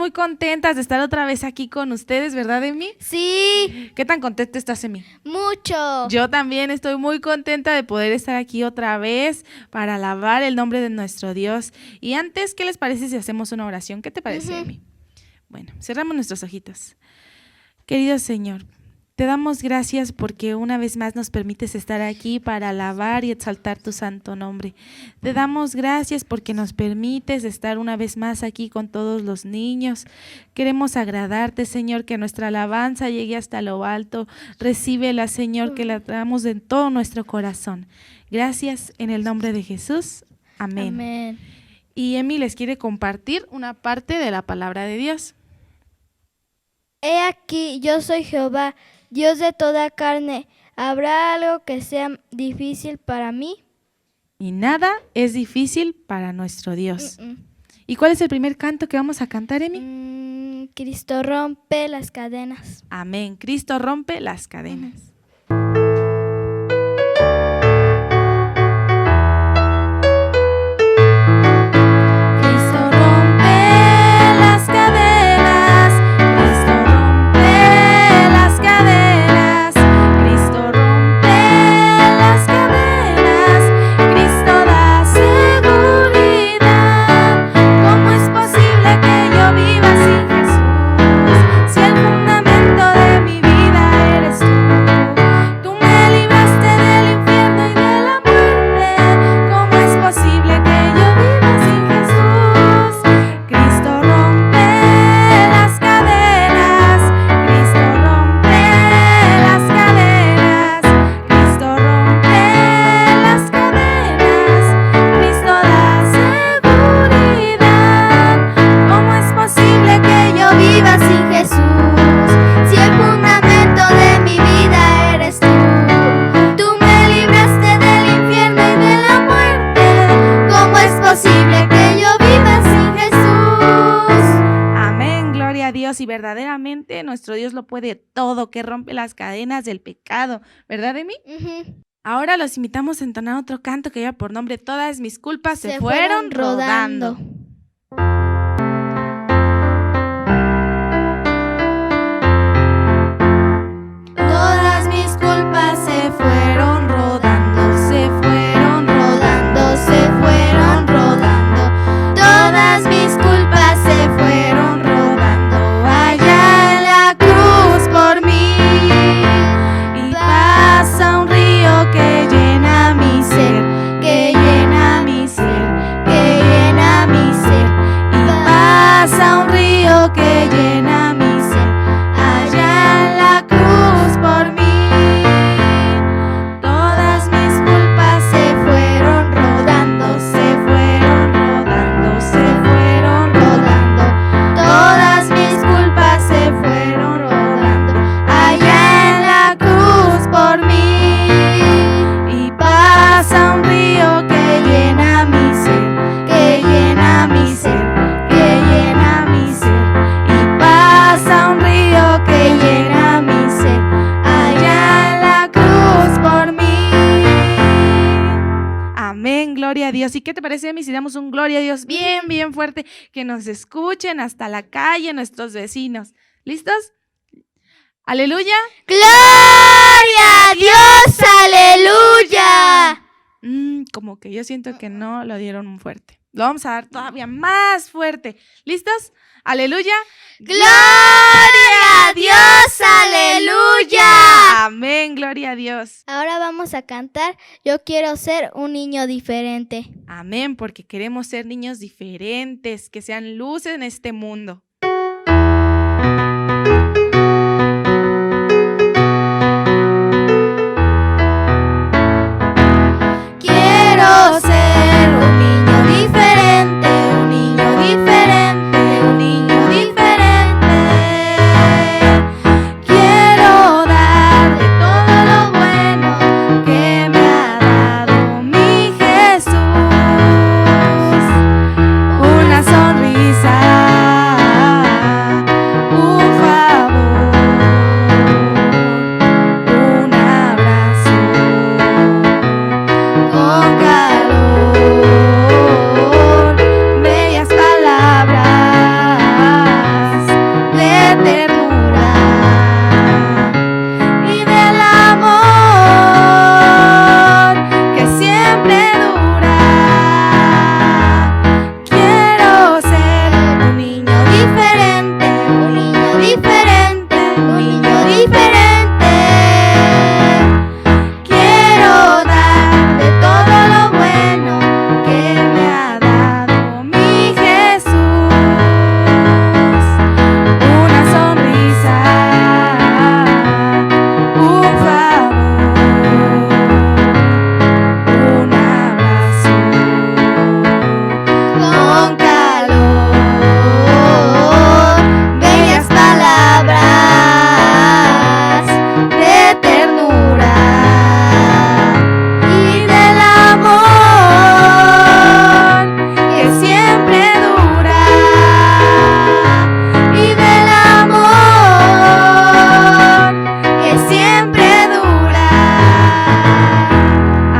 muy contentas de estar otra vez aquí con ustedes, ¿verdad, Emi? Sí, ¿Qué tan contenta estás, Emi? mucho. Yo también estoy muy contenta de poder estar aquí otra vez para alabar el nombre de nuestro Dios. Y antes, ¿qué les parece si hacemos una oración? ¿Qué te parece, Emi? Bueno, cerramos nuestros ojitos. Querido Señor, te damos gracias porque una vez más nos permites estar aquí para alabar y exaltar tu santo nombre. Te damos gracias porque nos permites estar una vez más aquí con todos los niños. Queremos agradarte, Señor, que nuestra alabanza llegue hasta lo alto. Recíbela, Señor, que la damos en todo nuestro corazón. Gracias en el nombre de Jesús. Amén. Amén. Y Emi les quiere compartir una parte de la palabra de Dios. He aquí, yo soy Jehová, Dios de toda carne. ¿Habrá algo que sea difícil para mí? Y nada es difícil para nuestro Dios. ¿Y cuál es el primer canto que vamos a cantar, Emi? Cristo rompe las cadenas. Amén. Cristo rompe las cadenas. Y verdaderamente nuestro Dios lo puede todo, que rompe las cadenas del pecado, ¿verdad, Emi? Ahora los invitamos a entonar otro canto que lleva por nombre Todas mis culpas se fueron rodando. Todas mis culpas se fueron rodando, se fueron rodando, se fueron rodando. Todas mis culpas se fueron rodando. Gloria a Dios. ¿Y qué te parece, Emi, si damos un gloria a Dios bien, bien fuerte? Que nos escuchen hasta la calle nuestros vecinos. ¿Listos? ¡Aleluya! ¡Gloria a Dios! ¡Aleluya! Como que yo siento que no lo dieron muy fuerte. Lo vamos a dar todavía más fuerte. ¿Listos? ¡Aleluya! ¡Gloria a Dios! ¡Aleluya! Amén, gloria a Dios. Ahora vamos a cantar Yo quiero ser un niño diferente. Amén, porque queremos ser niños diferentes, que sean luces en este mundo. Quiero ser un niño diferente, un niño diferente, un niño diferente. Quiero darle todo lo bueno que me ha dado mi Jesús. Una sonrisa diferente, un niño diferente. Quiero dar de todo lo bueno que me ha dado mi Jesús. Una sonrisa, un favor, un abrazo con calor, bellas palabras de ternura y del amor que siempre dura, y del amor que siempre dura.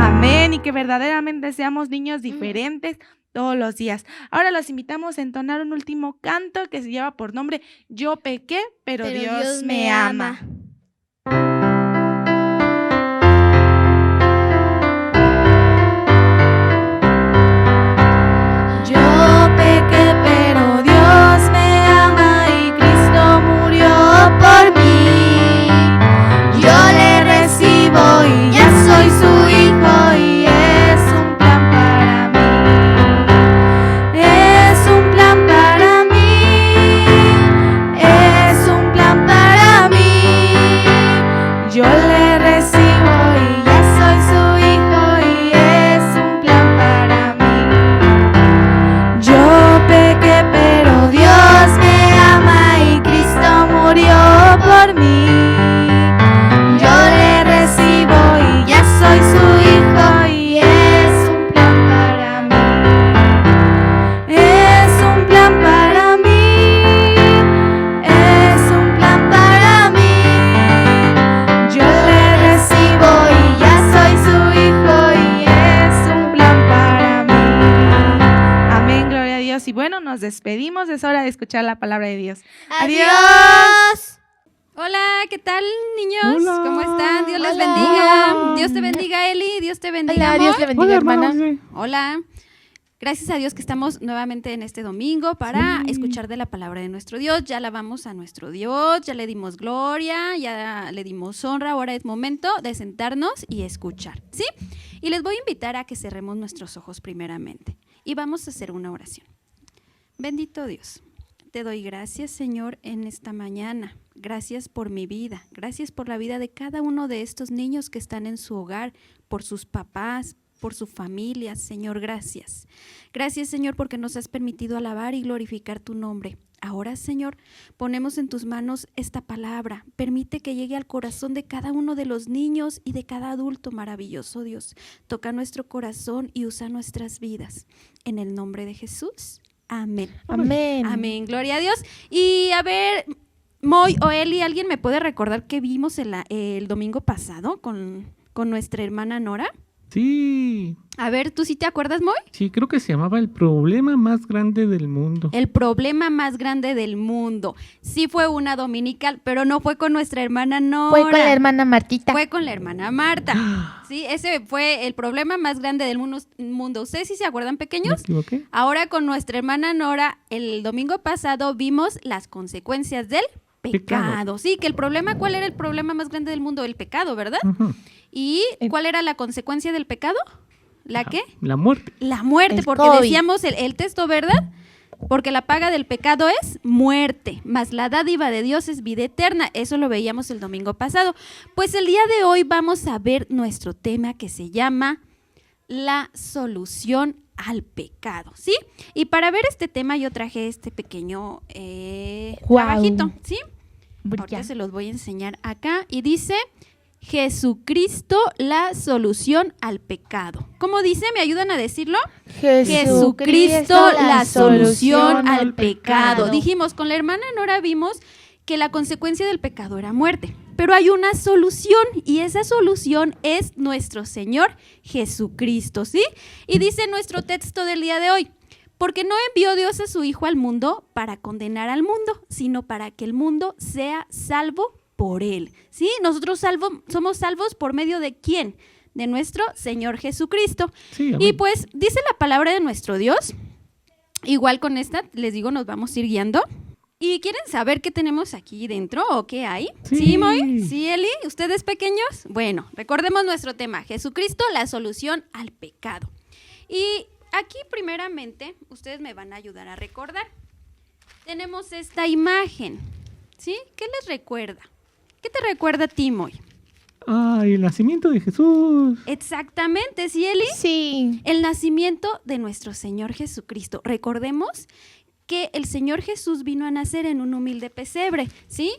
Amén, y que verdaderamente seamos niños diferentes todos los días. Ahora los invitamos a entonar un último canto que se lleva por nombre Yo pequé, pero Dios me ama. Yo pequé, pero Dios me ama y Cristo murió por mí. Yo le recibo y ya soy su hijo y es un plan para mí. Es un plan para mí. Es un plan para mí. Yo le recibo y ya soy su hijo y es un plan para mí. Yo pequé, pero Dios me ama y Cristo murió por mí. Yo le recibo y ya soy su hijo y es un plan para mí. Es un plan para mí. Es un plan para mí. Yo le recibo y ya soy su hijo y es un plan para mí. Amén, gloria a Dios. Y bueno, nos despedimos, es hora de escuchar la palabra de Dios. Adiós. Hola, ¿qué tal, niños? Hola. ¿Cómo están? Dios les Hola. bendiga. Hola. Dios te bendiga, Eli. Dios te bendiga, Hola, Dios amor. le bendiga, hermana. Hola. Gracias a Dios que estamos nuevamente en este domingo para escuchar de la palabra de nuestro Dios. Ya alabamos a nuestro Dios, ya le dimos gloria, ya le dimos honra. Ahora es momento de sentarnos y escuchar, ¿sí? Y les voy a invitar a que cerremos nuestros ojos primeramente y vamos a hacer una oración. Bendito Dios, te doy gracias, Señor, en esta mañana. Gracias por mi vida, gracias por la vida de cada uno de estos niños que están en su hogar, por sus papás, por su familia, Señor, gracias. Gracias, Señor, porque nos has permitido alabar y glorificar tu nombre. Ahora, Señor, ponemos en tus manos esta palabra. Permite que llegue al corazón de cada uno de los niños y de cada adulto, maravilloso Dios. Toca nuestro corazón y usa nuestras vidas. En el nombre de Jesús, amén. Amén. Amén, gloria a Dios. Y a ver, Moy o Eli, ¿alguien me puede recordar qué vimos el domingo pasado con nuestra hermana Nora? Sí, A ver, ¿tú sí te acuerdas, Moy? sí, creo que se llamaba El problema más grande del mundo. El problema más grande del mundo. Sí fue una dominical, pero no fue con nuestra hermana Nora. Fue con la hermana Martita. Fue con la hermana Marta. Sí, ese fue el problema más grande del mundo. ¿Ustedes sí se acuerdan, ¿Me pequeños? equivoqué? Ahora con nuestra hermana Nora, el domingo pasado vimos las consecuencias del pecado. Sí, que el problema, ¿cuál era el problema más grande del mundo? El pecado, ¿verdad? Ujú. ¿Y cuál era la consecuencia del pecado? ¿La qué? La muerte. La muerte, El porque COVID. decíamos el texto, ¿verdad? Porque la paga del pecado es muerte, mas la dádiva de Dios es vida eterna. Eso lo veíamos el domingo pasado. Pues el día de hoy vamos a ver nuestro tema que se llama la solución al pecado, ¿sí? Y para ver este tema yo traje este pequeño trabajito, ¿sí? Ahorita se los voy a enseñar acá y dice: Jesucristo, la solución al pecado. ¿Cómo dice? ¿Me ayudan a decirlo? Jesucristo, la solución al pecado. Dijimos, con la hermana Nora vimos que la consecuencia del pecado era muerte, pero hay una solución y esa solución es nuestro Señor Jesucristo, ¿sí? Y dice nuestro texto del día de hoy: porque no envió Dios a su Hijo al mundo para condenar al mundo, sino para que el mundo sea salvo por él, ¿sí? Nosotros somos salvos por medio de ¿quién? De nuestro Señor Jesucristo. Sí, amén. Y pues dice la palabra de nuestro Dios, igual con esta, les digo, nos vamos a ir guiando. ¿Y quieren saber qué tenemos aquí dentro o qué hay? Sí. ¿Sí, Moy? ¿Sí, Eli? ¿Ustedes pequeños? Bueno, recordemos nuestro tema, Jesucristo, la solución al pecado. Y aquí primeramente ustedes me van a ayudar a recordar. Tenemos esta imagen, ¿sí? ¿Qué les recuerda? ¿Qué te recuerda a ti, Moy? Ay, el nacimiento de Jesús. Exactamente, ¿sí, Eli? Sí. El nacimiento de nuestro Señor Jesucristo. Recordemos que el Señor Jesús vino a nacer en un humilde pesebre, ¿sí?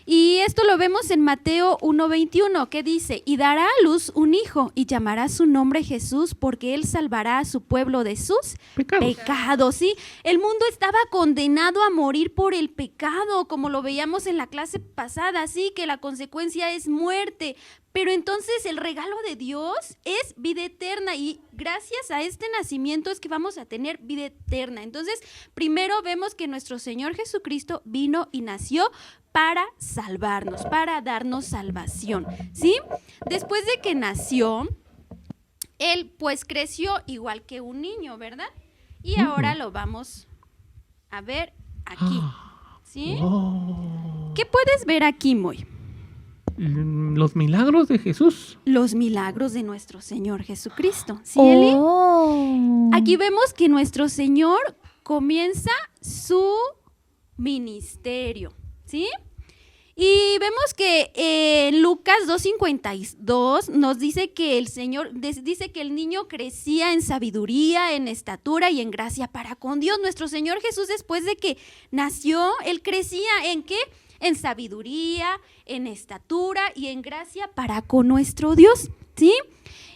Y esto lo vemos en Mateo 1:21, que dice, y dará a luz un hijo y llamará su nombre Jesús porque él salvará a su pueblo de sus pecados, ¿sí? El mundo estaba condenado a morir por el pecado, como lo veíamos en la clase pasada, ¿sí? Que la consecuencia es muerte. Pero entonces el regalo de Dios es vida eterna y gracias a este nacimiento es que vamos a tener vida eterna. Entonces, primero vemos que nuestro Señor Jesucristo vino y nació para salvarnos, para darnos salvación, ¿sí? Después de que nació, Él pues creció igual que un niño, ¿verdad? Y ahora lo vamos a ver aquí, ¿sí? Oh. ¿Qué puedes ver aquí, Moy? Los milagros de Jesús. Los milagros de nuestro Señor Jesucristo, ¿sí, Eli? Oh. Aquí vemos que nuestro Señor comienza su ministerio, ¿sí? Y vemos que en Lucas 2:52 nos dice que el Señor, dice que el niño crecía en sabiduría, en estatura y en gracia para con Dios. Nuestro Señor Jesús, después de que nació, Él crecía ¿en qué? En sabiduría, en estatura y en gracia para con nuestro Dios, ¿sí?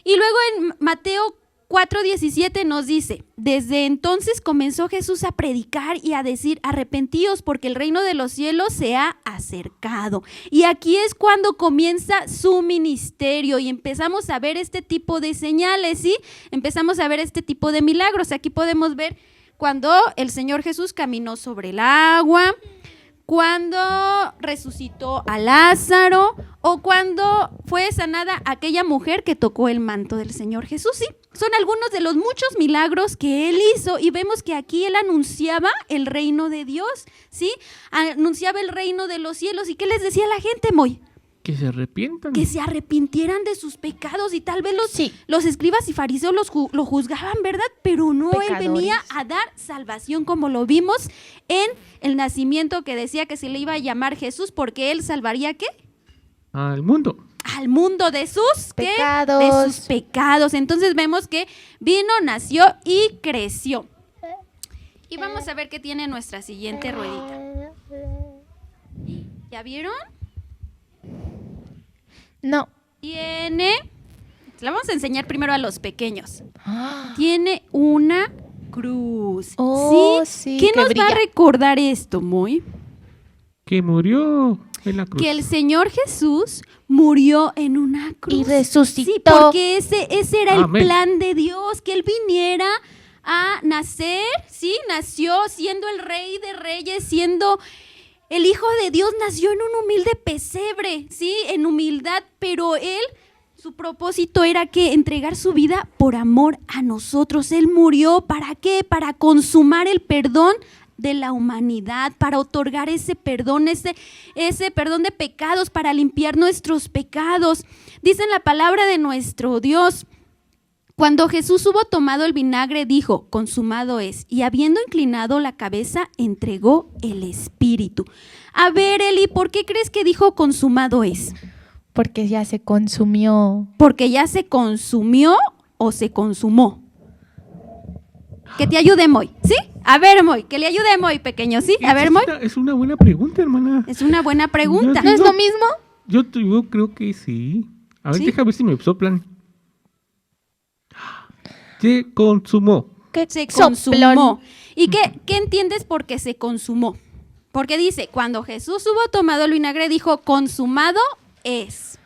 Y luego en Mateo 4:17 nos dice, desde entonces comenzó Jesús a predicar y a decir, arrepentíos porque el reino de los cielos se ha acercado. Y aquí es cuando comienza su ministerio y empezamos a ver este tipo de señales, ¿sí? Empezamos a ver este tipo de milagros. Aquí podemos ver cuando el Señor Jesús caminó sobre el agua, cuando resucitó a Lázaro o cuando fue sanada aquella mujer que tocó el manto del Señor Jesús, ¿sí? Son algunos de los muchos milagros que Él hizo y vemos que aquí Él anunciaba el reino de Dios, ¿sí? Anunciaba el reino de los cielos. ¿Y qué les decía a la gente, Moy? Que se arrepientan. Que se arrepintieran de sus pecados y tal vez los escribas y fariseos lo juzgaban, ¿verdad? Pero no, Pecadores. Él venía a dar salvación como lo vimos en el nacimiento que decía que se le iba a llamar Jesús porque Él salvaría, ¿qué? Al mundo. Al mundo de sus, ¿qué? Pecados. De sus pecados. Entonces vemos que vino, nació y creció. Y vamos a ver qué tiene nuestra siguiente ruedita. ¿Ya vieron? No. Tiene, se la vamos a enseñar primero a los pequeños. Tiene una cruz. Oh, sí, ¿Qué que nos va a brilla. recordar esto, Moy? Que murió en la cruz. Que el Señor Jesús murió en una cruz. Y resucitó. Sí, porque ese era el Amén. plan de Dios, que Él viniera a nacer, ¿sí? Nació siendo el Rey de Reyes, siendo el Hijo de Dios, nació en un humilde pesebre, ¿sí? En humildad, pero Él, su propósito era que entregar su vida por amor a nosotros. Él murió, ¿para qué? Para consumar el perdón de la humanidad, para otorgar ese perdón, ese perdón de pecados, para limpiar nuestros pecados. Dice en la palabra de nuestro Dios, cuando Jesús hubo tomado el vinagre, dijo, consumado es, y habiendo inclinado la cabeza, entregó el espíritu. A ver, Eli, ¿por qué crees que dijo consumado es? Porque ya se consumió. ¿Porque ya se consumió o se consumó? Que te ayude, Moy, ¿sí? A ver, Moy, que le ayude, Moy, pequeño, ¿sí? A ver, Moy. Es una buena pregunta, hermana. Es una buena pregunta. ¿No es lo mismo? Yo creo que sí. A ver, ¿Sí? deja ver si me soplan. Se consumó. ¿Qué Se soplón? consumó. ¿Y qué entiendes por qué se consumó? Porque dice, cuando Jesús hubo tomado el vinagre, dijo, consumado es,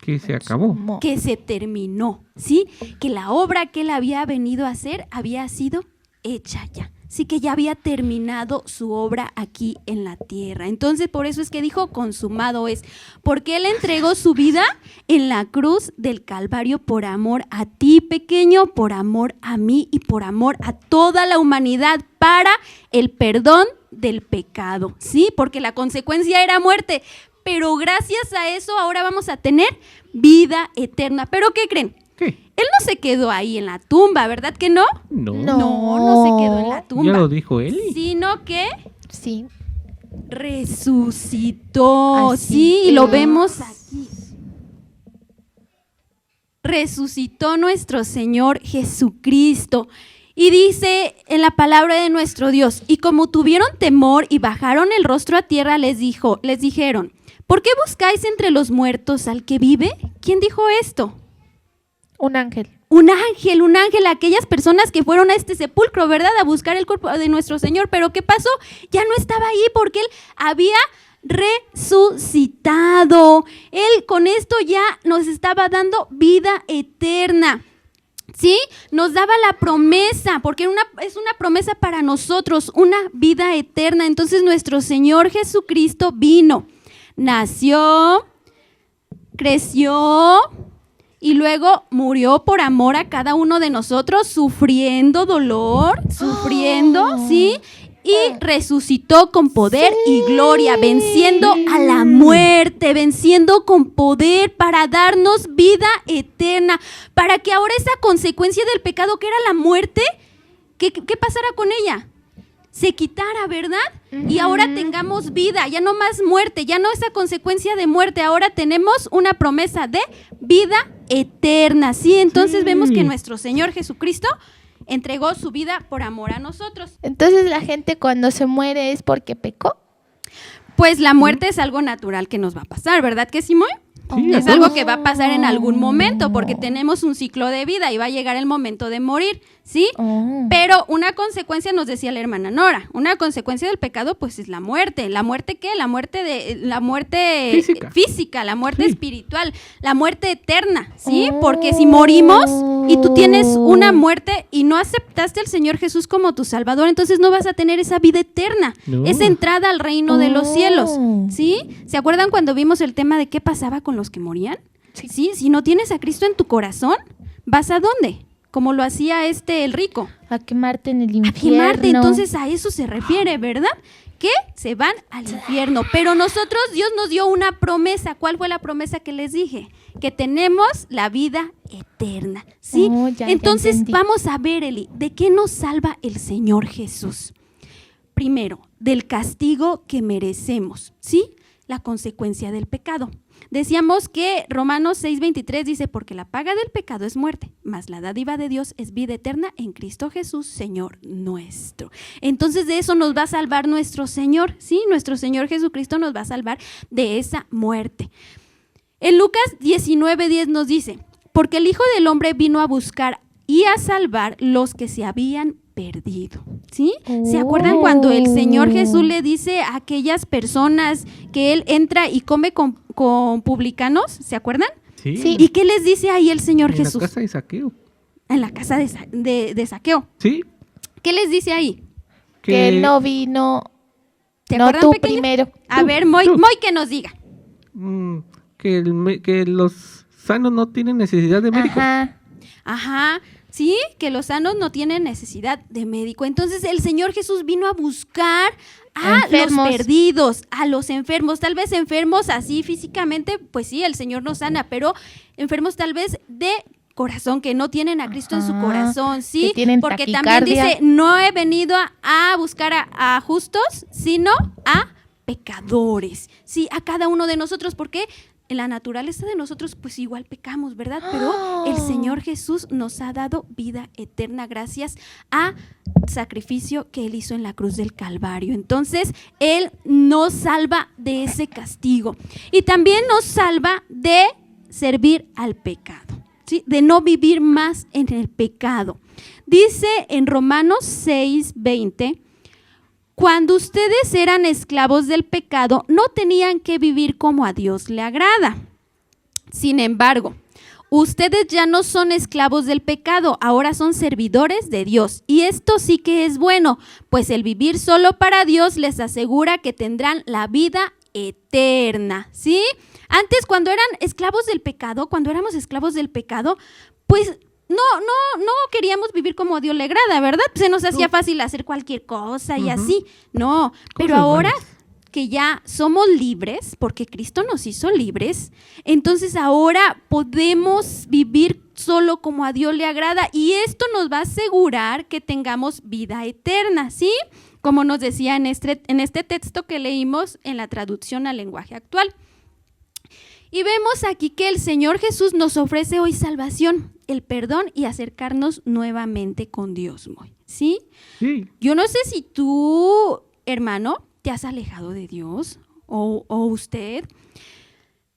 Que se acabó. Consumó. que se terminó, ¿sí? Que la obra que él había venido a hacer había sido hecha ya. Sí, que ya había terminado su obra aquí en la tierra. Entonces, por eso es que dijo, consumado es. Porque él entregó su vida en la cruz del Calvario por amor a ti, pequeño, por amor a mí y por amor a toda la humanidad para el perdón del pecado, ¿sí? Porque la consecuencia era muerte, pero gracias a eso ahora vamos a tener vida eterna. ¿Pero qué creen? ¿Qué? Él no se quedó ahí en la tumba, ¿verdad que no? No. No se quedó en la tumba. Ya lo dijo él. Sino que Sí. resucitó, Así sí, y es. lo vemos aquí. Resucitó nuestro Señor Jesucristo. Y dice en la palabra de nuestro Dios, y como tuvieron temor y bajaron el rostro a tierra, les dijeron, ¿por qué buscáis entre los muertos al que vive? ¿Quién dijo esto? Un ángel. Un ángel, aquellas personas que fueron a este sepulcro, ¿verdad? A buscar el cuerpo de nuestro Señor. ¿Pero qué pasó? Ya no estaba ahí porque Él había resucitado. Él con esto ya nos estaba dando vida eterna. ¿Sí? Nos daba la promesa, porque es una promesa para nosotros, una vida eterna. Entonces nuestro Señor Jesucristo vino, nació, creció y luego murió por amor a cada uno de nosotros, sufriendo dolor, ¿sí? Y resucitó con poder y gloria, venciendo a la muerte, venciendo con poder para darnos vida eterna, para que ahora esa consecuencia del pecado que era la muerte, ¿qué pasara con ella? Se quitara, ¿verdad? Y ahora tengamos vida, ya no más muerte, ya no esa consecuencia de muerte, ahora tenemos una promesa de vida eterna, ¿sí? Entonces vemos que nuestro Señor Jesucristo entregó su vida por amor a nosotros. Entonces la gente cuando se muere es porque pecó. Pues la muerte es algo natural que nos va a pasar, ¿verdad que Simón? Sí, Es a algo todos. que va a pasar en algún momento, porque tenemos un ciclo de vida y va a llegar el momento de morir, ¿sí? Oh. Pero una consecuencia, nos decía la hermana Nora, una consecuencia del pecado pues es la muerte. ¿La muerte qué? La muerte física, la muerte espiritual, la muerte eterna, ¿sí? Porque si morimos y tú tienes una muerte y no aceptaste al Señor Jesús como tu Salvador, entonces no vas a tener esa vida eterna, No. esa entrada al reino de los cielos, ¿sí? ¿Se acuerdan cuando vimos el tema de qué pasaba con los que morían? Sí. Si no tienes a Cristo en tu corazón, ¿vas a dónde? Como lo hacía el rico. A quemarte en el infierno. A quemarte, entonces a eso se refiere, ¿verdad? Que se van al infierno. Pero nosotros, Dios nos dio una promesa. ¿Cuál fue la promesa que les dije? Que tenemos la vida eterna, ¿sí? Oh, ya Entonces entendí. vamos a ver, Eli, ¿de qué nos salva el Señor Jesús? Primero, del castigo que merecemos, ¿sí? La consecuencia del pecado. Decíamos que Romanos 6:23 dice, porque la paga del pecado es muerte, mas la dádiva de Dios es vida eterna en Cristo Jesús, Señor nuestro. Entonces de eso nos va a salvar nuestro Señor, ¿sí? Nuestro Señor Jesucristo nos va a salvar de esa muerte. En Lucas 19:10 nos dice, porque el Hijo del Hombre vino a buscar y a salvar los que se habían perdido, ¿sí? ¿Se acuerdan cuando el Señor Jesús le dice a aquellas personas que Él entra y come con publicanos? ¿Se acuerdan? Sí. Sí. ¿Y qué les dice ahí el Señor En Jesús? la casa de Saqueo. En la casa de Saqueo. Sí. ¿Qué les dice ahí? Que él no vino. ¿Se No, acuerdan, tú pequeños? primero. A Tú, ver, Moy, tú. que nos diga. Que los sanos no tienen necesidad de médico. Ajá, sí, que los sanos no tienen necesidad de médico. Entonces el Señor Jesús vino a buscar a Enfermos. los perdidos, a los enfermos, tal vez enfermos así físicamente, pues sí, el Señor nos sana, pero enfermos tal vez de corazón, que no tienen a Cristo en su Ajá, corazón, ¿sí? que tienen Porque taquicardia. también dice, no he venido a buscar a justos, sino a pecadores, ¿sí? A cada uno de nosotros, porque en la naturaleza de nosotros pues igual pecamos, ¿verdad? Pero el Señor Jesús nos ha dado vida eterna gracias a sacrificio que Él hizo en la cruz del Calvario. Entonces, Él nos salva de ese castigo y también nos salva de servir al pecado, ¿sí? De no vivir más en el pecado. Dice en Romanos 6:20, cuando ustedes eran esclavos del pecado, no tenían que vivir como a Dios le agrada. Sin embargo, ustedes ya no son esclavos del pecado, ahora son servidores de Dios. Y esto sí que es bueno, pues el vivir solo para Dios les asegura que tendrán la vida eterna, ¿sí? Antes, cuando eran esclavos del pecado, cuando éramos esclavos del pecado, pues no queríamos vivir como a Dios le agrada, ¿verdad? Se nos hacía fácil hacer cualquier cosa y así. No, pero ahora que ya somos libres, porque Cristo nos hizo libres, entonces ahora podemos vivir solo como a Dios le agrada, y esto nos va a asegurar que tengamos vida eterna, ¿sí? Como nos decía en este texto que leímos en la traducción al lenguaje actual. Y vemos aquí que el Señor Jesús nos ofrece hoy salvación, el perdón y acercarnos nuevamente con Dios, ¿sí? Sí. Yo no sé si tú, hermano, te has alejado de Dios o usted,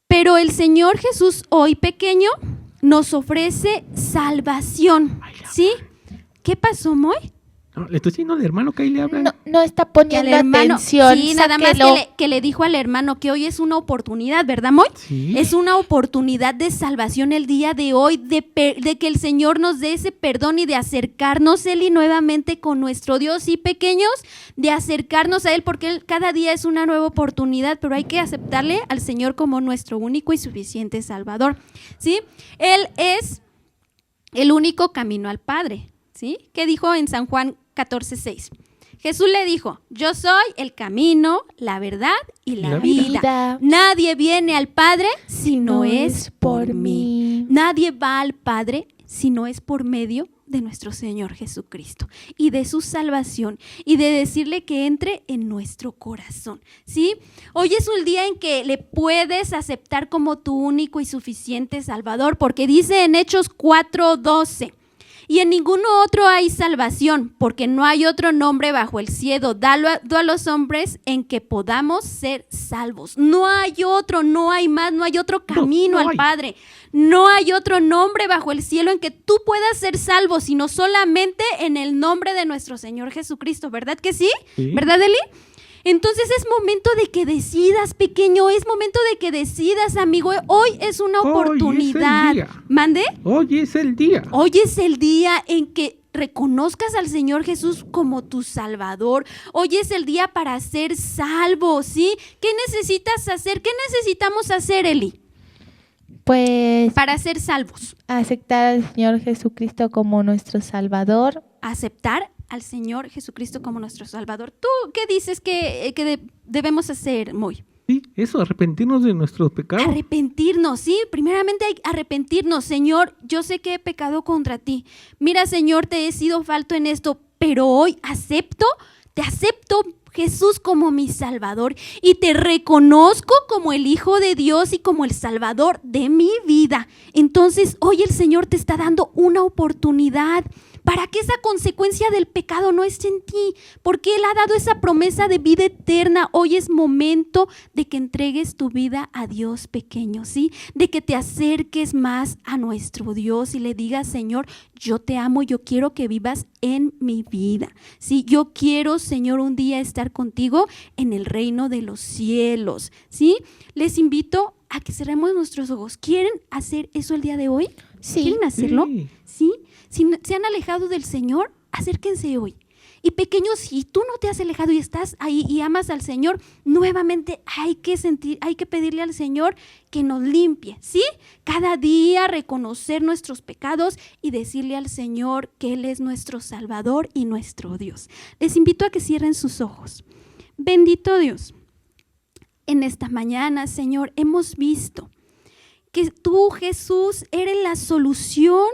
pero el Señor Jesús hoy, pequeño, nos ofrece salvación, ¿sí? ¿Qué pasó, Moy? No, le estoy diciendo al hermano que ahí le habla. No está poniendo atención. Sí, nada más que le dijo al hermano que hoy es una oportunidad, ¿verdad, Moy? Sí. Es una oportunidad de salvación el día de hoy, de que el Señor nos dé ese perdón y de acercarnos Él y nuevamente con nuestro Dios. Y pequeños, de acercarnos a Él, porque Él cada día es una nueva oportunidad, pero hay que aceptarle al Señor como nuestro único y suficiente Salvador, ¿sí? Él es el único camino al Padre, ¿sí? ¿Qué dijo en San Juan 14:6? Jesús le dijo: yo soy el camino, la verdad y la vida. Nadie viene al Padre si no es por mí. Nadie va al Padre si no es por medio de nuestro Señor Jesucristo y de su salvación y de decirle que entre en nuestro corazón, ¿sí? Hoy es un día en que le puedes aceptar como tu único y suficiente Salvador, porque dice en Hechos 4:12: y en ninguno otro hay salvación, porque no hay otro nombre bajo el cielo dado a los hombres en que podamos ser salvos. No hay otro, no hay más, no hay otro camino al Padre. No hay otro nombre bajo el cielo en que tú puedas ser salvo, sino solamente en el nombre de nuestro Señor Jesucristo. ¿Verdad que sí? ¿Sí? ¿Verdad, Eli? Entonces es momento de que decidas, pequeño, es momento de que decidas, amigo. Hoy es una oportunidad. Hoy es el día. ¿Mande? Hoy es el día. Hoy es el día en que reconozcas al Señor Jesús como tu Salvador. Hoy es el día para ser salvo, ¿sí? ¿Qué necesitas hacer? ¿Qué necesitamos hacer, Eli? Pues para ser salvos. Aceptar al Señor Jesucristo como nuestro Salvador. Aceptar al Señor Jesucristo como nuestro Salvador. ¿Tú qué dices que debemos hacer, Moy? Sí, eso, arrepentirnos de nuestros pecados. Arrepentirnos, sí, primeramente hay que arrepentirnos. Señor, yo sé que he pecado contra ti. Mira, Señor, te he sido falto en esto, pero hoy te acepto, Jesús, como mi Salvador, y te reconozco como el Hijo de Dios y como el Salvador de mi vida. Entonces, hoy el Señor te está dando una oportunidad para que esa consecuencia del pecado no esté en ti, porque Él ha dado esa promesa de vida eterna. Hoy es momento de que entregues tu vida a Dios, pequeño, ¿sí? De que te acerques más a nuestro Dios y le digas: Señor, yo te amo, yo quiero que vivas en mi vida, ¿sí? Yo quiero, Señor, un día estar contigo en el reino de los cielos, ¿sí? Les invito a que cerremos nuestros ojos. ¿Quieren hacer eso el día de hoy? Sí. ¿Quieren hacerlo? Sí. ¿Sí? Si se han alejado del Señor, acérquense hoy. Y pequeños, si tú no te has alejado y estás ahí y amas al Señor, nuevamente hay que pedirle al Señor que nos limpie, ¿sí? Cada día reconocer nuestros pecados y decirle al Señor que Él es nuestro Salvador y nuestro Dios. Les invito a que cierren sus ojos. Bendito Dios, en esta mañana, Señor, hemos visto que tú, Jesús, eres la solución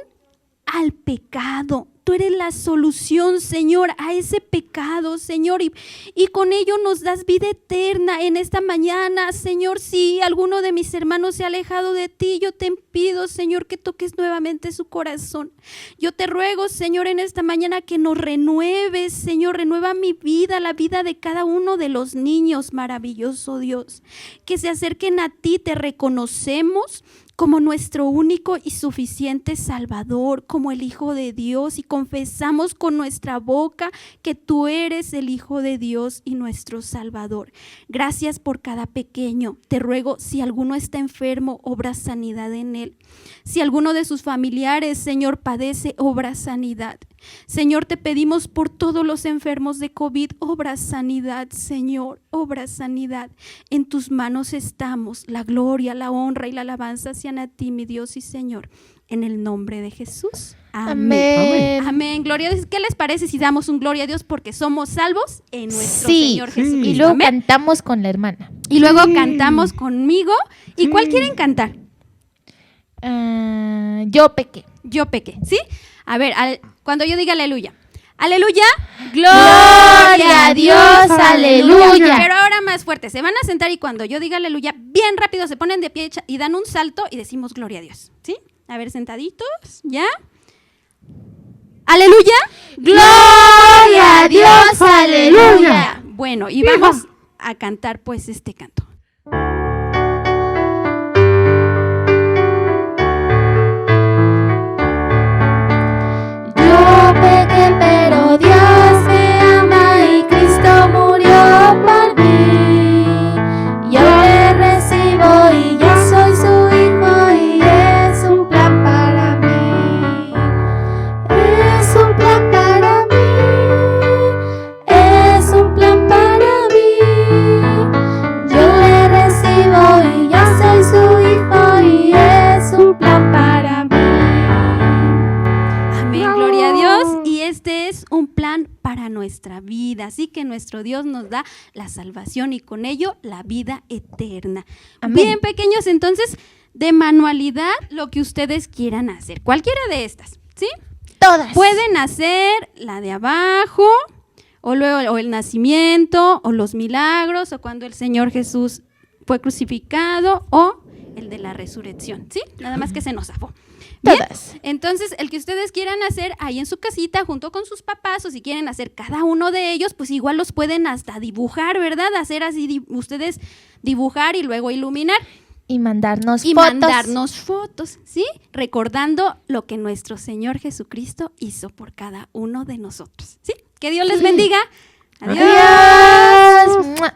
al pecado. Tú eres la solución, Señor, a ese pecado, Señor, y con ello nos das vida eterna en esta mañana, Señor. Si alguno de mis hermanos se ha alejado de ti, yo te pido, Señor, que toques nuevamente su corazón. Yo te ruego, Señor, en esta mañana que nos renueves, Señor, renueva mi vida, la vida de cada uno de los niños, maravilloso Dios, que se acerquen a ti. Te reconocemos como nuestro único y suficiente Salvador, como el Hijo de Dios, y confesamos con nuestra boca que tú eres el Hijo de Dios y nuestro Salvador. Gracias por cada pequeño. Te ruego, si alguno está enfermo, obra sanidad en él. Si alguno de sus familiares, Señor, padece, obra sanidad. Señor, te pedimos por todos los enfermos de COVID, obra sanidad, Señor. obras sanidad. En tus manos estamos. La gloria, la honra y la alabanza sean a ti, mi Dios y Señor. En el nombre de Jesús. Amén. Amén. Gloria a Dios. ¿Qué les parece si damos un gloria a Dios porque somos salvos en nuestro Señor Jesucristo? Y luego Amén. cantamos con la hermana. Y luego cantamos conmigo. ¿Y cuál quieren cantar? Yo pequé. Yo pequé, ¿sí? A ver, cuando yo diga aleluya. Aleluya. Gloria a Dios, aleluya. Pero ahora más fuerte. Se van a sentar y cuando yo diga aleluya, bien rápido se ponen de pie y dan un salto y decimos gloria a Dios, ¿sí? A ver, sentaditos, ¿ya? Aleluya. Gloria a Dios, aleluya. Bueno, y vamos a cantar pues este canto. Yo pequé, pero Dios me ama y Cristo murió por mí. Yo le recibo y ya soy su hijo y es un plan para mí. Es un plan para mí. Es un plan para mí. Yo le recibo y ya soy su hijo y es un plan para mí. Amén, gloria a Dios. Y este es un plan para nuestra vida. Así que nuestro Dios nos da la salvación y con ello la vida eterna. Amén. Bien, pequeños, entonces, de manualidad, lo que ustedes quieran hacer. Cualquiera de estas, ¿sí? Todas. Pueden hacer la de abajo, o luego o el nacimiento, o los milagros, o cuando el Señor Jesús fue crucificado, o el de la resurrección, ¿sí? Nada más que se nos zafó. Bien, Todas. entonces el que ustedes quieran hacer ahí en su casita junto con sus papás, o si quieren hacer cada uno de ellos, pues igual los pueden hasta dibujar, ¿verdad? Hacer así, ustedes dibujar y luego iluminar. Y mandarnos Y fotos. mandarnos fotos, ¿sí? Recordando lo que nuestro Señor Jesucristo hizo por cada uno de nosotros, ¿sí? Que Dios les bendiga. Adiós. Adiós. Mua.